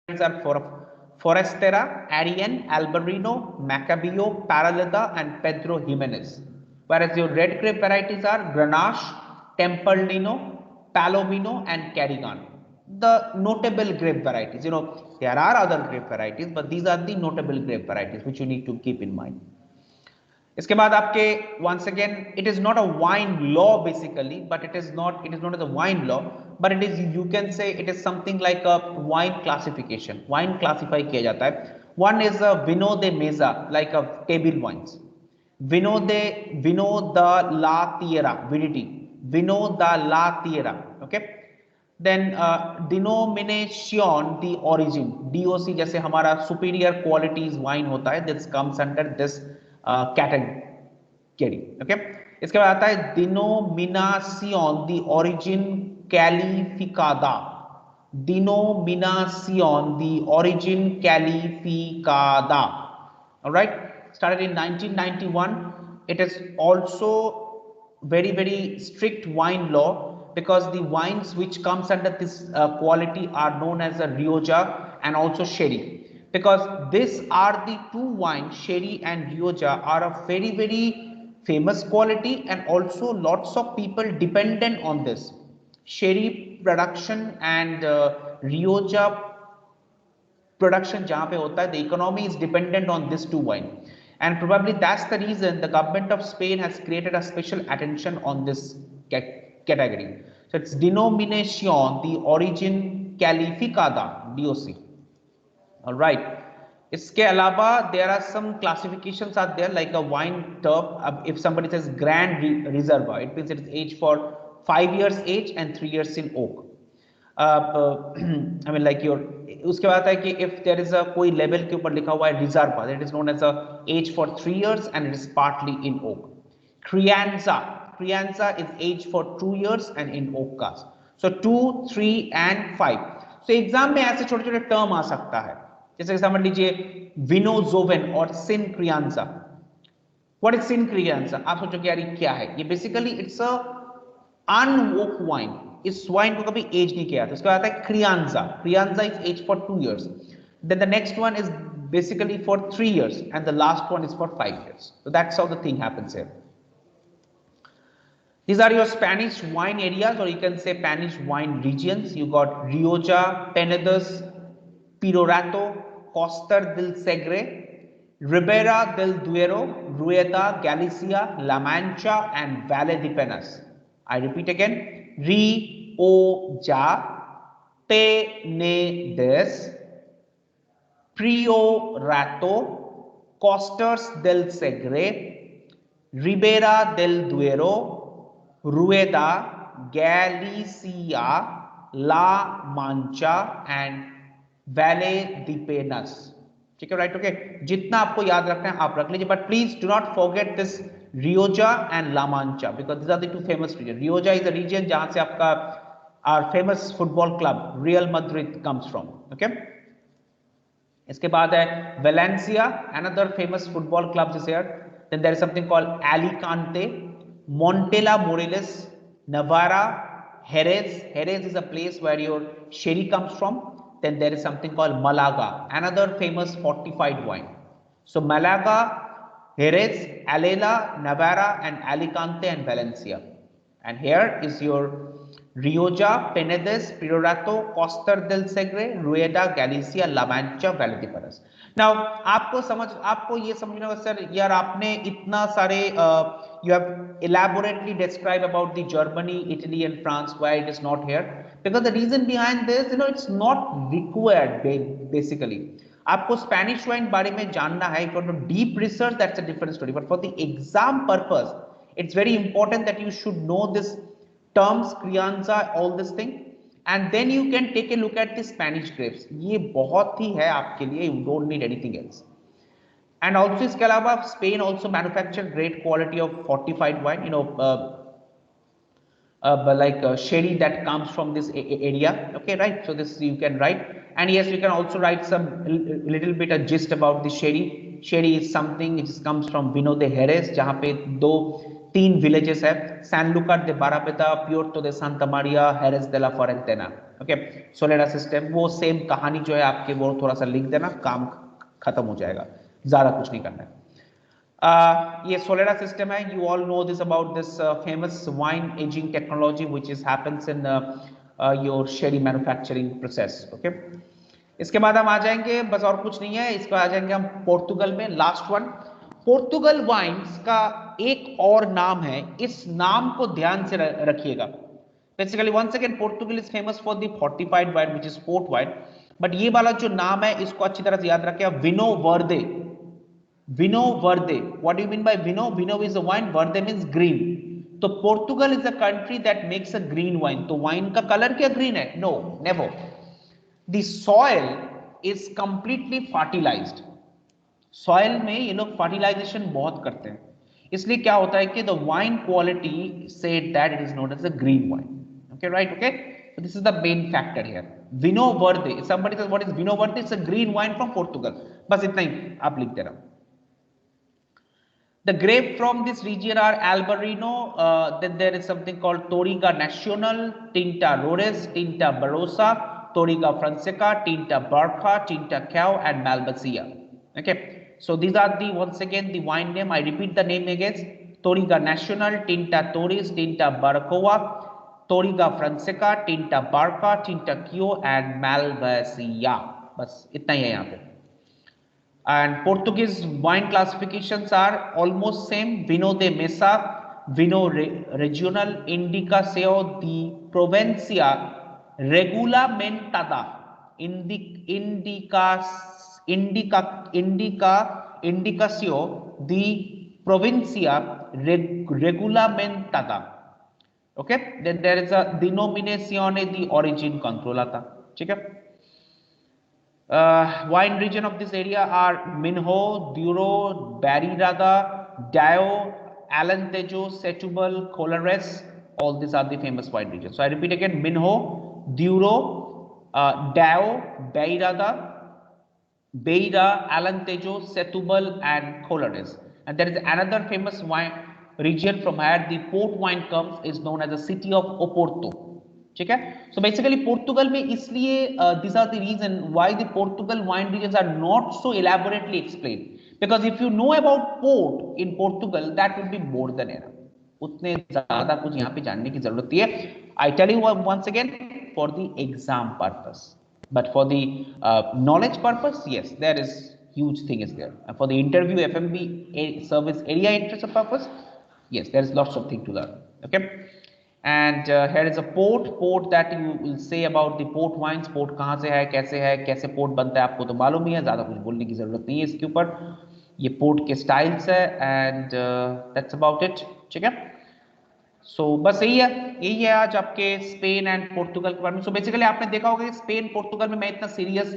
are Forastera, Arian, Albarino, Macabeo, Paraleda, and Pedro Jimenez. Whereas your red grape varieties are Grenache, Tempranillo, Palomino, and Carignan. The notable grape varieties. There are other grape varieties, but these are the notable grape varieties which you need to keep in mind. इसके बाद आपके once again it is not a wine law basically, but it is not as a wine law, but it is, you can say it is something like a wine classification. Wine classify किया जाता है. One is a vino de mesa, like a table wines. Vino da la tierra, vidity, vino da la tierra. Okay. Then denomination, the origin, DOC, जैसे हमारा superior qualities wine होता है, this comes under this category. Okay. इसके बाद आता है denominación, the origin calificada. Denominación, the origin calificada. All right. Started in 1991. It is also very strict wine law, because the wines which comes under this quality are known as a Rioja and also Sherry, because these are the two wines, Sherry and Rioja, are a very famous quality, and also lots of people dependent on this Sherry production and Rioja production जहाँ पे होता है, the economy is dependent on this two wine, and probably that's the reason the government of Spain has created a special attention on this category. So it's denomination, the origin calificada, DOC. All right. इसके अलावा there are some classifications are there, like a wine term. If somebody says Grand Reserva, it means it is aged for 5 years age and 3 years in oak. I mean like your, उसके बाद आता है कि if there is a कोई level के ऊपर लिखा हुआ है Reserva, that is known as a age for 3 years and it is partly in oak. Crianza is aged for 2 years and in oak cast. So 2, 3 and 5. So exam में ऐसे छोटे छोटे टर्म आ सकता है, जैसे समझ लीजिए विनोजोवेन और सिन क्रियांजा. व्हाट इज सिन क्रियांजा? आप सोचोगे यार ये क्या है? ये बेसिकली इट्स अ अनवोक वाइन. इस वाइन को कभी एज नहीं किया था. उसके बाद आता है crianza. Crianza is age for 2 years. Then the next one is basically for 3 years and the last one is for 5 years. So that's how the thing happens here. These are your Spanish wine areas, or you can say Spanish wine regions. You got Rioja, Penedès, Priorato, Costa del Segre, Ribera del Duero, Rueda, Galicia, La Mancha, and Valle de Penas. I repeat again: Rioja, Penedès, Priorato, Costas del Segre, Ribera del Duero, Rueda, Galicia, La Mancha and Valle de Penas. ठीक है, right? Okay, जितना आपको याद रखना है आप रख लीजिए, but please do not forget this Rioja and La Mancha, because these are the two famous regions. Rioja is a region जहां से आपका our famous football club Real Madrid comes from. Okay. इसके बाद है Valencia, another famous football club is here. Then there is something called Alicante, Montella Moriles, Navarra, Jerez. Jerez is a place where your sherry comes from. Then there is something called Malaga, another famous fortified wine. So Malaga, Jerez, Alela, Navarra, and Alicante and Valencia. And here is your Rioja, Penedès, Priorato, Costa del Segre, Rueda, Galicia, La Mancha, Valle de Penas. Now आपको ये समझना होगा sir, यार आपने इतना सारे you have elaborately described about the Germany, Italy and France, why it is not here, because the reason behind this, it's not required basically. आपको Spanish wine बारे में जानना है, if you want to deep research, that's a different story, but for the exam purpose it's very important that you should know this terms, crianza, all this thing, and then you can take a look at the Spanish grapes. ये बहुत ही है आपके लिए, you don't need anything else. And also इसके अलावा Spain also manufacture great quality of fortified wine, like sherry that comes from this area. Okay, right? So this you can write, and yes, you can also write some little bit a gist about the sherry. Sherry is something which comes from Vino de Jerez, जहाँ पे दो 3 villages है, सैनलुकार दे बारापेटा, Puerto दे Santa Maria, Heres दे ला फॉरेंटेना। Okay, सोलेरा system वो same कहानी जो है आपके, वो थोड़ा सा लिख देना, काम खत्म हो जाएगा, ज्यादा कुछ नहीं करना है। ये सोलेरा सिस्टम है, you all know this about this famous wine ageing technology which is happens in your Sheri manufacturing process. Okay, इसके बाद हम आ जाएंगे, बस और कुछ नहीं है, इसको आ जाएंगे हम पोर्तुगल में, लास्ट वन। पोर्तुगल वाइन्स का एक और नाम है, इस नाम को ध्यान से रखिएगा। Basically once again Portugal is famous for the fortified wine which is port wine, but ये वाला जो नाम है इसको अच्छी तरह से याद रखिएगा, विनो verde. Vinho verde, what do you mean by vinho? Vinho is a wine, verde means green. तो Portugal is a country that makes a green wine. तो वाइन का कलर क्या ग्रीन है? No, never. The soil is completely fertilized. Soil में ये लोग fertilisation बहुत करते हैं, इसलिए क्या होता है कि the wine quality said that it is known as a green wine. Okay, right, okay, so this is the main factor here. Vinho Verde, if somebody says what is Vinho Verde, it's a green wine from Portugal, बस इतना ही आप लिख देना। The grape from this region are Albarino, then there is something called Touriga Nacional, Tinta Rores, Tinta Barossa, Touriga Franseca, Tinta Barca, Tinta Cao, and Malvasia. Okay, so these are the, once again, the wine name. I repeat the name again: Touriga Nacional, Tinta Torres, Tinta Barcoa, Touriga Franseca, Tinta Barca, Tinta Cao, and Malvasia. बस इतना ही है यहाँ पे। And Portuguese wine classifications are almost same: Vinho de Mesa, Vinho Regional, Indica Seo de Provincia, Regulamentada, Indicacio de Provincia Regulamentada. Okay, then there is a Denominazione di Origine Controllata. ठीक है? Wine region of this area are Minho, Douro, Bairrada, Dao, Alentejo, Setúbal, Colares. All these are the famous wine regions. So I repeat again: Minho, Douro, Dao, Bairrada, Beira, Alentejo, Setúbal, and Colares. And there is another famous wine region from where the port wine comes, is known as the city of Oporto. ठीक है? So basically Portugal में इसलिए these are the reason why the Portugal wine regions are not so elaborately explained, because if you know about port in Portugal, that would be more than enough. उतने ज्यादा कुछ यहाँ पे जानने की जरूरत नहीं है. I tell you once again, for the exam purpose, but for the knowledge purpose, yes, there is huge thing is there. And for the interview FMB service area interest purpose, yes, there is lots of thing to learn. Okay. And here is a port that you will say about the port wines. port कहाँ से है, कैसे port बनता है, आपको तो मालूम ही है, ज़्यादा कुछ बोलने की ज़रूरत नहीं है इसके ऊपर. ये port के styles है, and that's about it. ठीक है? So बस यही है आज आपके स्पेन एंड पोर्तुगल के बारे में. So basically आपने देखा होगा कि स्पेन पोर्तुगल में मैं इतना सीरियस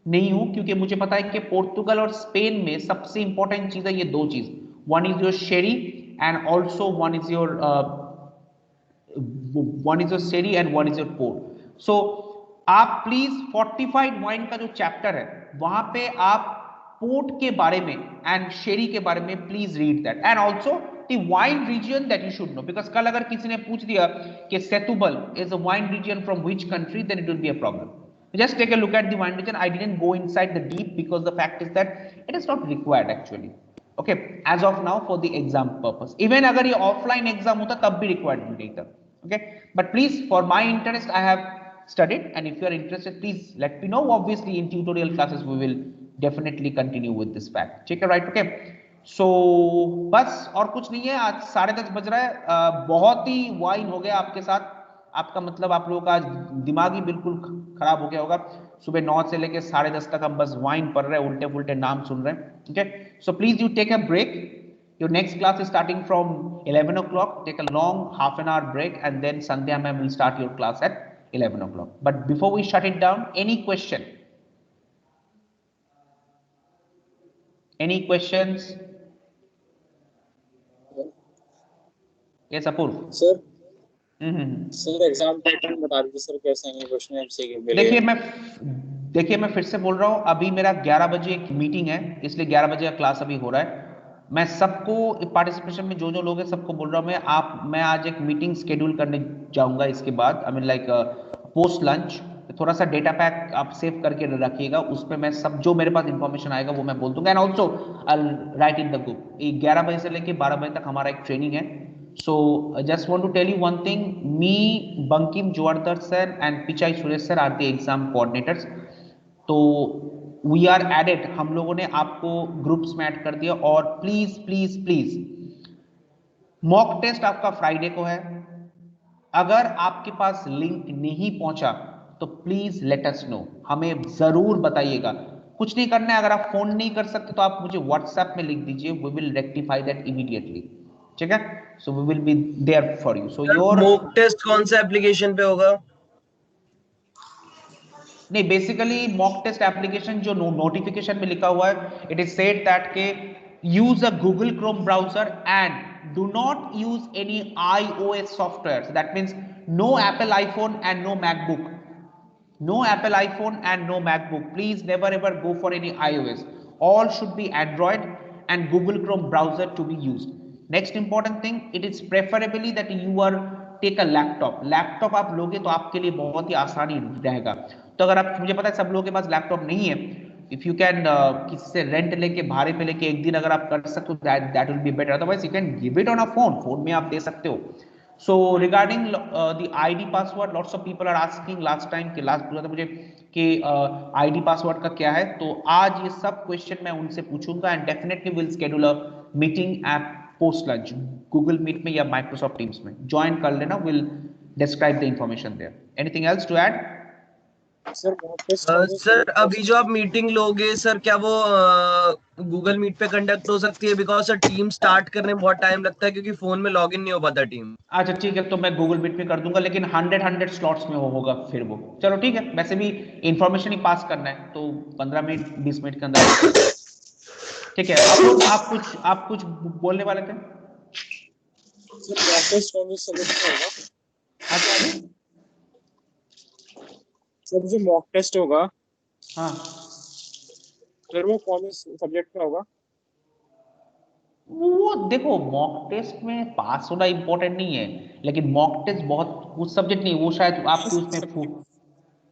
नहीं हूँ, क्योंकि मुझे पता है कि पोर्तुगल और स्पेन में सबसे इंपॉर्टेंट चीज़ है ये दो चीज़. One is your sherry and also one is your sherry and one is your port. So आप प्लीज फोर्टिफाइड वाइन का जो चैप्टर है वहां पे आप पोर्ट के बारे में एंड शेरी के बारे में please read that, and also the wine region that you should know, because कल अगर किसी ने पूछ दिया कि Setubal is a wine region from which country, then it will be a problem. Just take a look at the wine region. I didn't go inside the deep because the fact is that it is not required actually. Okay, as of now for the exam purpose. Even अगर ये offline exam होता तब भी required नहीं था. Okay, but please, for my interest, I have studied, and if you are interested, please let me know. Obviously, in tutorial classes, we will definitely continue with this fact. ठीक है, right? Okay. So बस और कुछ नहीं है. आज 10:30 बज रहा है. बहुत ही वाइन हो गया आपके साथ. आपका मतलब आप लोगों का दिमाग ही बिल्कुल खराब हो गया होगा. सुबह 9 से लेके 10:30 तक हम बस वाइन पढ़ रहे हैं, उल्टे पुल्टे नाम सुन रहे हैं. ठीक है, so please you take a break. Your next class is starting from 11 o'clock. Take a long half an hour break, and then Sandhya ma'am will start your class at 11 o'clock. But before we shut it down, any question? Any questions? Yes, Apurv. Sir. Sir exam pattern बता दीजिए sir, कैसे हैं question MCQ के लिए. देखिए मैं फिर से बोल रहा हूँ, अभी मेरा 11 बजे एक मीटिंग है, इसलिए 11 बजे का क्लास अभी हो रहा है. मैं सबको पार्टिसिपेशन में जो जो लोग हैं सबको बोल रहा हूँ मैं आज एक मीटिंग शेड्यूल करने जाऊंगा इसके बाद, I mean like post lunch. थोड़ा सा डेटा पैक आप सेव करके रखिएगा, उस पर मैं सब जो मेरे पास इंफॉर्मेशन आएगा वो मैं बोल दूंगा। And also I right in the group. 11 बजे से लेकर 12 बजे तक हमारा एक ट्रेनिंग है। So just want to tell you one thing, me, Bankim Jordar sir and Pichai Suresh sir are the exam coordinators. तो वी आर एडेड, हम लोगों ने आपको ग्रुप्स में ऐड कर दिया। और please please please mock test आपका फ्राइडे को है। अगर आपके पास लिंक नहीं पहुंचा तो प्लीज लेट अस नो, हमें जरूर बताइएगा। कुछ नहीं करना है, अगर आप फोन नहीं कर सकते तो आप मुझे व्हाट्सएप में लिख दीजिए, we will rectify that immediately. ठीक है, so we will be there for you. So your mock test कौन सा एप्लीकेशन पे होगा? नहीं, बेसिकली मॉक टेस्ट एप्लीकेशन जो नोटिफिकेशन में लिखा हुआ है, इट इज सेड दैट के use a Google Chrome browser and do not use any iOS software. That means no Apple iPhone and no MacBook, no Apple iPhone and no MacBook. Please never ever go for any iOS. All should be Android and Google Chrome browser to be used. Next important thing, it is preferably that you are take a laptop. Laptop आप लोगे तो आपके लिए बहुत ही आसानी रहेगा। तो अगर आप, मुझे पता है सब लोगों के पास लैपटॉप नहीं है, इफ यू कैन किसी से रेंट लेके भाड़े पे लेके एक दिन अगर आप कर सकते हो, that will be better. Otherwise you can give it on a phone में आप दे सकते हो। So regarding the ID password, lots of people are asking last time कि लास्ट पूछा था मुझे कि ID password का क्या है, तो आज ये सब क्वेश्चन मैं उनसे पूछूंगा and definitely will schedule a meeting at post lunch, Google Meet में या माइक्रोसॉफ्ट टीम्स में ज्वाइन कर लेना। Will describe the information there. Anything else to add? Sir अभी जो आप मीटिंग लोगे सर, क्या वो गूगल मीट पे कंडक्ट हो सकती है? बिकॉज सर टीम स्टार्ट करने में बहुत टाइम लगता है क्योंकि फोन में लॉगिन नहीं हो पाता टीम। अच्छा ठीक है, तो मैं गूगल मीट पे कर दूंगा, लेकिन 100 स्लॉट्स में होगा फिर वो। चलो ठीक है, वैसे भी इंफॉर्मेशन ही पास करना है तो 15 मिनट 20 मिनट के अंदर। ठीक है, आप कुछ बोलने वाले थे? सर जो मॉक टेस्ट होगा, हाँ सर वो कौन से सब्जेक्ट का होगा? वो देखो, मॉक टेस्ट में पास होना इंपॉर्टेंट नहीं है, लेकिन मॉक टेस्ट बहुत कुछ सब्जेक्ट नहीं, वो शायद आपके उसमें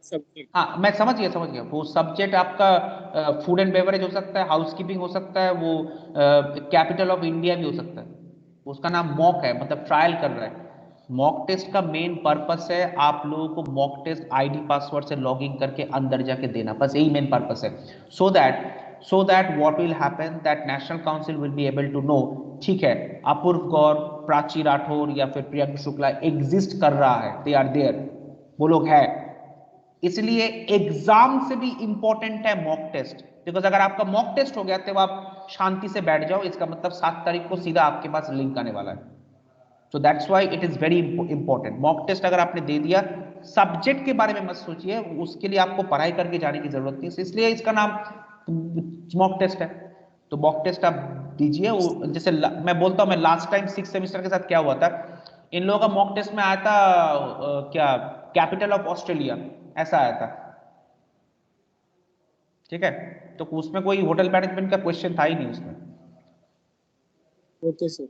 सब्जेक्ट। हाँ मैं समझ गया। वो सब्जेक्ट आपका फूड एंड बेवरेज हो सकता है, हाउसकीपिंग हो सकता है, वो कैपिटल ऑफ इंडिया भी हो सकता है। उसका नाम मॉक है, मतलब ट्रायल कर रहा है। मॉक टेस्ट का मेन पर्पस है आप लोगों को मॉक टेस्ट आईडी पासवर्ड से लॉगिन करके अंदर जाके देना, बस यही मेन पर्पस है। So that what will happen that national council will be able to know, ठीक है अपूर्व गौर, प्राची राठौर या फिर प्रियंक शुक्ला एग्जिस्ट कर रहा है, दे आर देयर, वो लोग है। इसलिए एग्जाम से भी इंपॉर्टेंट है मॉक टेस्ट, बिकॉज अगर आपका मॉक टेस्ट हो गया तो आप शांति से बैठ जाओ, इसका मतलब 7 तारीख को सीधा आपके पास लिंक आने वाला है। So that's why it is very important. Mock test अगर आपने दे दिया, सब्जेक्ट के बारे में मत सोचिए, उसके लिए आपको पढ़ाई करके जाने की जरूरत नहीं है, इसलिए इसका नाम मॉक टेस्ट है। तो मॉक टेस्ट आप दीजिए। जैसे मैं बोलता हूं, मैं लास्ट टाइम 6 सेमेस्टर के साथ क्या हुआ था, इन लोगों का मॉक टेस्ट में आया था क्या कैपिटल ऑफ ऑस्ट्रेलिया, ऐसा आया था। ठीक है, तो उसमें कोई होटल मैनेजमेंट का क्वेश्चन था ही नहीं उसमें। Okay sir.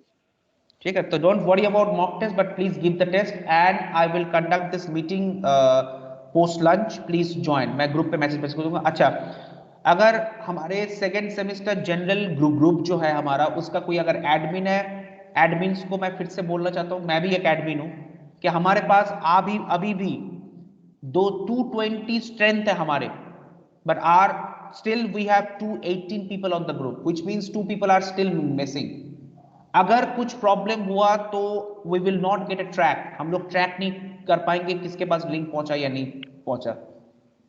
ठीक है, तो don't worry about mock test, but please give the test and I will conduct this meeting post lunch, please join. मैं ग्रुप पे मैसेज कर दूंगा। अच्छा, अगर हमारे सेकेंड सेमेस्टर जनरल ग्रुप जो है हमारा, उसका कोई अगर एडमिन है, एडमिन्स को मैं फिर से बोलना चाहता हूँ, मैं भी एक एडमिन हूँ, कि हमारे पास अभी भी 220 स्ट्रेंथ है हमारे, but are still we have 218 people on the group, which means 2 people are still missing. अगर कुछ प्रॉब्लम हुआ तो we will not get a track, हम लोग ट्रैक नहीं कर पाएंगे किसके पास लिंक पहुंचा या नहीं पहुंचा।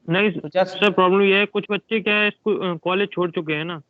नहीं तो just सर, प्रॉब्लम ये है कुछ बच्चे क्या है कॉलेज छोड़ चुके हैं ना,